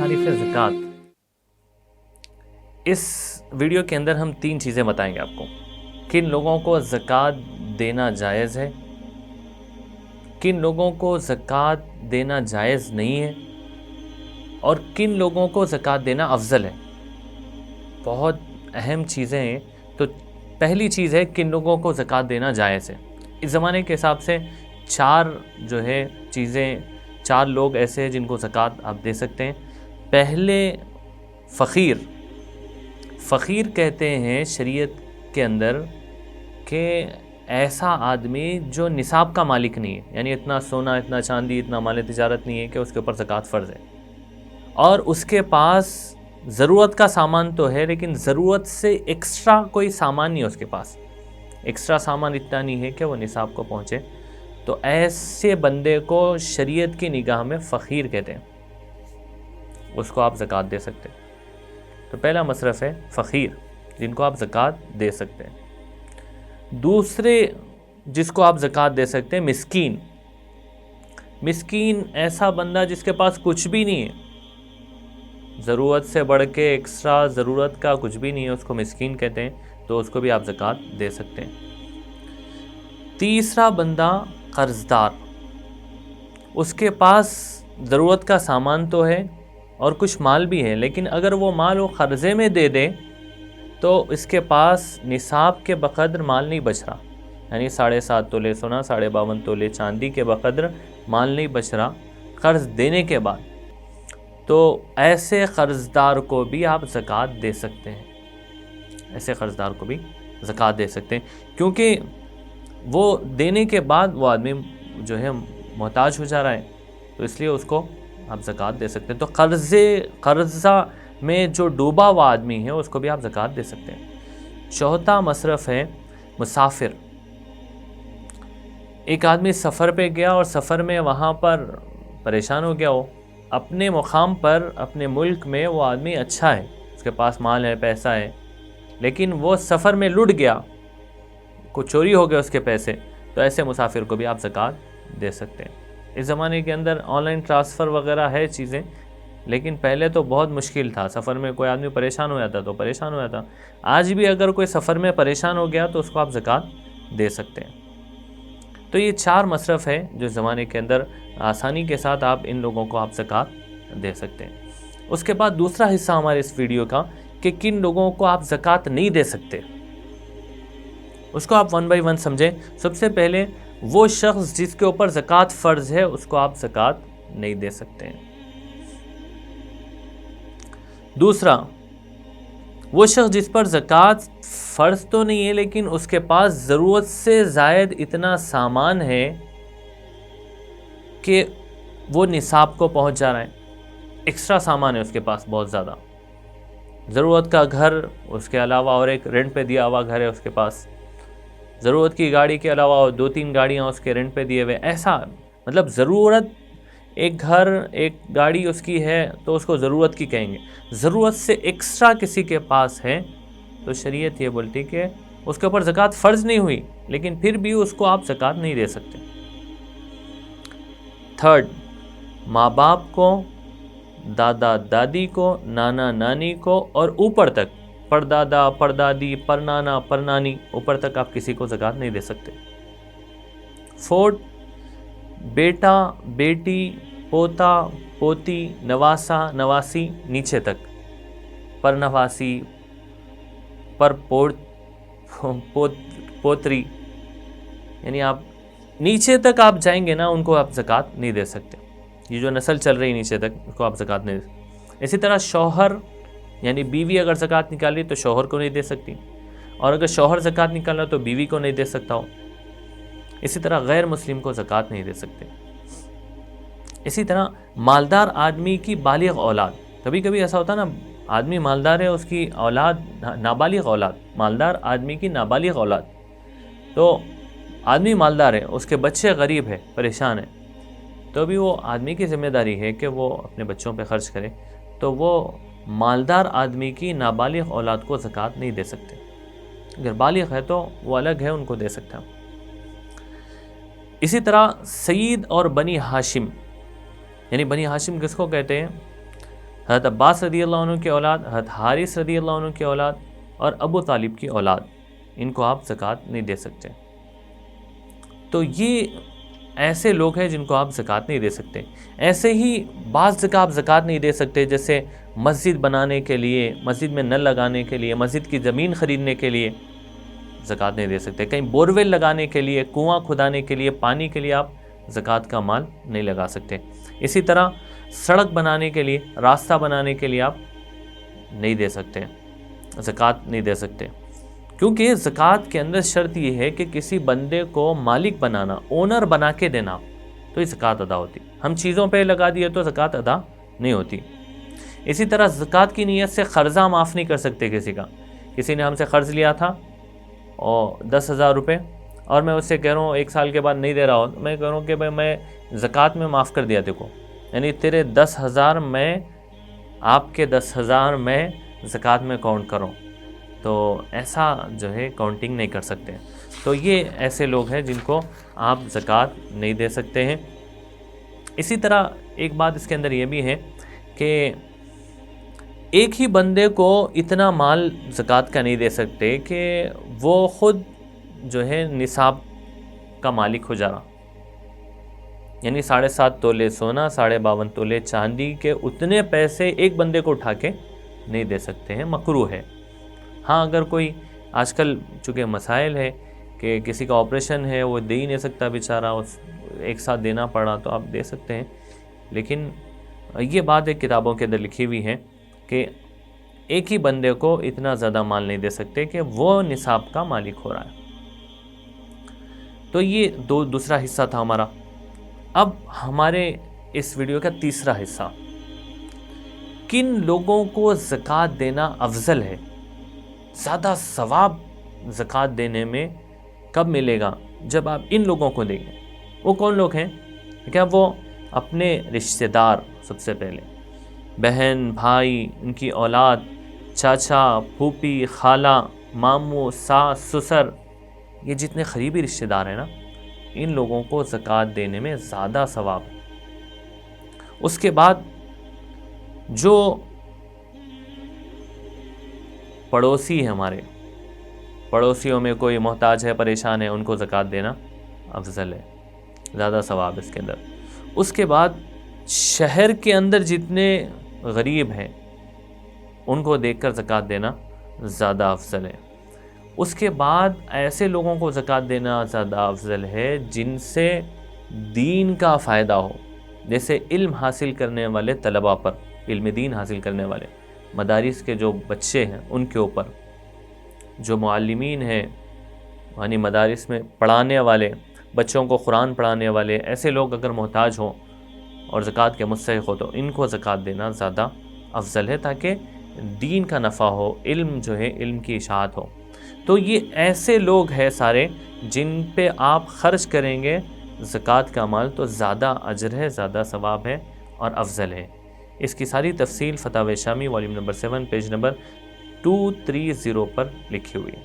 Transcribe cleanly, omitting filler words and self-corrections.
तारीफ़ ज़कात। इस वीडियो के अंदर हम 3 चीज़ें बताएंगे आपको। किन लोगों को ज़कात देना जायज़ है, किन लोगों को ज़कात देना जायज़ नहीं है और किन लोगों को ज़कात देना अफजल है। बहुत अहम चीज़ें हैं। तो पहली चीज़ है किन लोगों को ज़कात देना जायज़ है। इस ज़माने के हिसाब से 4 लोग ऐसे हैं जिनको ज़कात आप दे सकते हैं। पहले फ़कीर कहते हैं शरीयत के अंदर कि ऐसा आदमी जो निसाब का मालिक नहीं है, यानी इतना सोना, इतना चांदी, इतना माल तिजारत नहीं है कि उसके ऊपर ज़कात फ़र्ज़ है, और उसके पास ज़रूरत का सामान तो है लेकिन ज़रूरत से एक्स्ट्रा कोई सामान नहीं है, उसके पास एक्स्ट्रा सामान इतना नहीं है कि वो निसाब को पहुँचे। तो ऐसे बंदे को शरीयत की निगाह में फ़कीर कहते हैं, उसको आप ज़कात दे सकते हैं। तो पहला मसरफ़ है फ़कीर, जिनको आप ज़कात दे सकते हैं। दूसरे जिसको आप ज़कात दे सकते हैं मिस्कीन ऐसा बंदा जिसके पास कुछ भी नहीं है, ज़रूरत से बढ़ के एक्स्ट्रा ज़रूरत का कुछ भी नहीं है, उसको मिस्कीन कहते हैं, तो उसको भी आप ज़कात दे सकते हैं। तीसरा बंदा कर्ज़दार, उसके पास ज़रूरत का सामान तो है और कुछ माल भी है, लेकिन अगर वो माल वो क़र्ज़े में दे दे तो इसके पास निसाब के बक़द्र माल नहीं बच रहा, यानी 7.5 तोले सोना, 52.5 तोले चांदी के बक़द्र माल नहीं बच रहा क़र्ज़ देने के बाद। तो ऐसे कर्ज़दार को भी आप ज़कात दे सकते हैं, ऐसे कर्ज़दार को भी ज़कात दे सकते हैं, क्योंकि वो देने के बाद वो आदमी जो है मोहताज हो जा रहा है, तो इसलिए उसको आप ज़कात दे सकते हैं। तो कर्ज़ा में जो डूबा हुआ आदमी है उसको भी आप ज़कात दे सकते हैं। चौथा मसरफ़ है मुसाफिर। एक आदमी सफ़र पे गया और सफ़र में वहाँ पर परेशान हो गया हो, अपने मुकाम पर अपने मुल्क में वो आदमी अच्छा है, उसके पास माल है, पैसा है, लेकिन वो सफ़र में लुट गया, कुछ चोरी हो गया उसके पैसे, तो ऐसे मुसाफिर को भी आप ज़कात दे सकते हैं। इस ज़माने के अंदर ऑनलाइन ट्रांसफ़र वगैरह है चीज़ें, लेकिन पहले तो बहुत मुश्किल था। सफ़र में कोई आदमी परेशान हो जाता तो परेशान हो जाता। आज भी अगर कोई सफ़र में परेशान हो गया तो उसको आप ज़कात दे सकते हैं। तो ये 4 मसरफ़ है जो ज़माने के अंदर आसानी के साथ आप इन लोगों को आप ज़कात दे सकते हैं। उसके बाद दूसरा हिस्सा हमारे इस वीडियो का कि किन लोगों को आप ज़कात नहीं दे सकते, उसको आप 1 बाय 1 समझें। सबसे पहले वो शख्स जिसके ऊपर ज़कात फ़र्ज़ है उसको आप ज़कात नहीं दे सकते हैं। दूसरा, वो शख्स जिस पर ज़कात फ़र्ज़ तो नहीं है लेकिन उसके पास ज़रूरत से ज़ायद इतना सामान है कि वो निसाब को पहुंच जा रहा है, एक्स्ट्रा सामान है उसके पास बहुत ज़्यादा, ज़रूरत का घर, उसके अलावा और एक रेंट पे दिया हुआ घर है उसके पास, ज़रूरत की गाड़ी के अलावा और 2-3 गाड़ियाँ उसके रेंट पे दिए हुए, ऐसा मतलब ज़रूरत, एक घर एक गाड़ी उसकी है तो उसको ज़रूरत की कहेंगे। ज़रूरत से एक्स्ट्रा किसी के पास है तो शरीयत ये बोलती कि उसके ऊपर ज़कात फ़र्ज़ नहीं हुई, लेकिन फिर भी उसको आप ज़कात नहीं दे सकते। थर्ड, माँ बाप को, दादा दादी को, नाना नानी को और ऊपर तक परदादा परदादी परनाना परनानी, ऊपर तक आप किसी को ज़कात नहीं दे सकते। फोर्थ, बेटा बेटी, पोता पोती, नवासा नवासी, नीचे तक परनवासी, पोतरी, यानी आप नीचे तक आप जाएंगे ना, उनको आप ज़कात नहीं दे सकते। ये जो नस्ल चल रही नीचे तक, उसको आप ज़कात नहीं दे सकते। इसी तरह शौहर, यानी बीवी अगर ज़कात निकाल रही तो शौहर को नहीं दे सकती, और अगर शौहर ज़कात निकाल रहा तो बीवी को नहीं दे सकता हो। इसी तरह गैर मुस्लिम को ज़कात नहीं दे सकते। इसी तरह मालदार आदमी की बालिग औलाद, कभी कभी ऐसा होता है ना, आदमी मालदार है, उसकी औलाद नाबालिग औलाद, मालदार आदमी की नाबालिग औलाद, तो आदमी मालदार है, उसके बच्चे गरीब है, परेशान है, तो भी वो आदमी की ज़िम्मेदारी है कि वो अपने बच्चों पे ख़र्च करे, तो वो मालदार आदमी की नाबालिग औलाद को ज़कात नहीं दे सकते। अगर बालिग है तो वो अलग है, उनको दे सकता है। इसी तरह सईद और बनी हाशिम, यानी बनी हाशिम किसको कहते हैं? حضرت عباس رضی اللہ عنہ کی اولاد، حضرت حارث رضی اللہ عنہ کی اولاد اور ابو طالب کی اولاد، ان کو آپ زکوٰۃ نہیں دے سکتے۔ تو یہ ایسے لوگ ہیں جن کو آپ زکوٰۃ نہیں دے سکتے۔ ایسے ہی بعض جگہ آپ زکوٰۃ نہیں دے سکتے، جیسے مسجد بنانے کے لیے، مسجد میں نل لگانے کے لیے، مسجد کی زمین خریدنے کے لیے زکوٰۃ نہیں دے سکتے۔ کہیں بورویل لگانے کے لیے، کنواں کھدانے کے لیے، پانی کے لیے آپ زکوٰۃ کا مال نہیں لگا سکتے۔ اسی طرح سڑک بنانے کے لیے، راستہ بنانے کے لیے آپ نہیں دے سکتے، زکوٰۃ نہیں دے سکتے، کیونکہ زکوٰۃ کے اندر شرط یہ ہے کہ کسی بندے کو مالک بنانا، اونر بنا کے دینا، تو یہ زکوٰۃ ادا ہوتی۔ ہم چیزوں پہ لگا دیے تو زکوٰۃ ادا نہیں ہوتی۔ اسی طرح زکوٰۃ کی نیت سے قرضہ معاف نہیں کر سکتے کسی کا۔ کسی نے ہم سے قرض لیا تھا اور 10,000 روپے، اور میں اس سے کہہ رہا ہوں 1 سال کے بعد نہیں دے رہا ہوں، میں کہہ رہا ہوں کہ بھائی میں زکوٰۃ میں معاف کر دیا دیکھو، یعنی تیرے 10,000 میں، آپ کے 10,000 میں زکوٰۃ میں کاؤنٹ کرو، تو ایسا جو ہے کاؤنٹنگ نہیں کر سکتے۔ تو یہ ایسے لوگ ہیں جن کو آپ زکوٰۃ نہیں دے سکتے ہیں۔ اسی طرح ایک بات اس کے اندر یہ بھی ہے کہ ایک ہی بندے کو اتنا مال زکوٰۃ کا نہیں دے سکتے کہ وہ خود جو ہے نصاب کا مالک ہو جا رہا، یعنی 7.5 تولے سونا، 52.5 تولے چاندی کے اتنے پیسے ایک بندے کو اٹھا کے نہیں دے سکتے ہیں، مکروہ ہے۔ ہاں اگر کوئی آج کل چونکہ مسائل ہے کہ کسی کا آپریشن ہے، وہ دے ہی نہیں سکتا بیچارہ، ایک ساتھ دینا پڑا، تو آپ دے سکتے ہیں، لیکن یہ بات ایک کتابوں کے اندر لکھی ہوئی ہے کہ ایک ہی بندے کو اتنا زیادہ مال نہیں دے سکتے کہ وہ نصاب کا مالک ہو رہا ہے۔ تو یہ دوسرا حصہ تھا ہمارا۔ اب ہمارے اس ویڈیو کا تیسرا حصہ، کن لوگوں کو زکوٰۃ دینا افضل ہے، زیادہ ثواب زکوٰۃ دینے میں کب ملے گا؟ جب آپ ان لوگوں کو دیں گے۔ وہ کون لوگ ہیں؟ کیا وہ اپنے رشتہ دار، سب سے پہلے بہن، بھائی، ان کی اولاد، چاچا، پھوپھی، خالہ، ماموں، ساس، سسر، یہ جتنے قریبی رشتہ دار ہیں نا، ان لوگوں کو زکوٰۃ دینے میں زیادہ ثواب ہے۔ اس کے بعد جو پڑوسی ہیں، ہمارے پڑوسیوں میں کوئی محتاج ہے، پریشان ہے، ان کو زکوٰۃ دینا افضل ہے، زیادہ ثواب اس کے اندر۔ اس کے بعد شہر کے اندر جتنے غریب ہیں ان کو دیکھ کر زکوٰۃ دینا زیادہ افضل ہے۔ اس کے بعد ایسے لوگوں کو زکوٰۃ دینا زیادہ افضل ہے جن سے دین کا فائدہ ہو، جیسے علم حاصل کرنے والے طلباء پر، علم دین حاصل کرنے والے، مدارس کے جو بچے ہیں ان کے اوپر، جو معلمین ہیں یعنی مدارس میں پڑھانے والے، بچوں کو قرآن پڑھانے والے، ایسے لوگ اگر محتاج ہوں اور زکوٰۃ کے مستحق ہو تو ان کو زکوٰۃ دینا زیادہ افضل ہے، تاکہ دین کا نفع ہو، علم جو ہے علم کی اشاعت ہو۔ تو یہ ایسے لوگ ہیں سارے جن پہ آپ خرچ کریں گے زکوٰۃ کا مال تو زیادہ اجر ہے، زیادہ ثواب ہے اور افضل ہے۔ اس کی ساری تفصیل فتاوی شامی والیوم نمبر 7 پیج نمبر 230 پر لکھی ہوئی ہے۔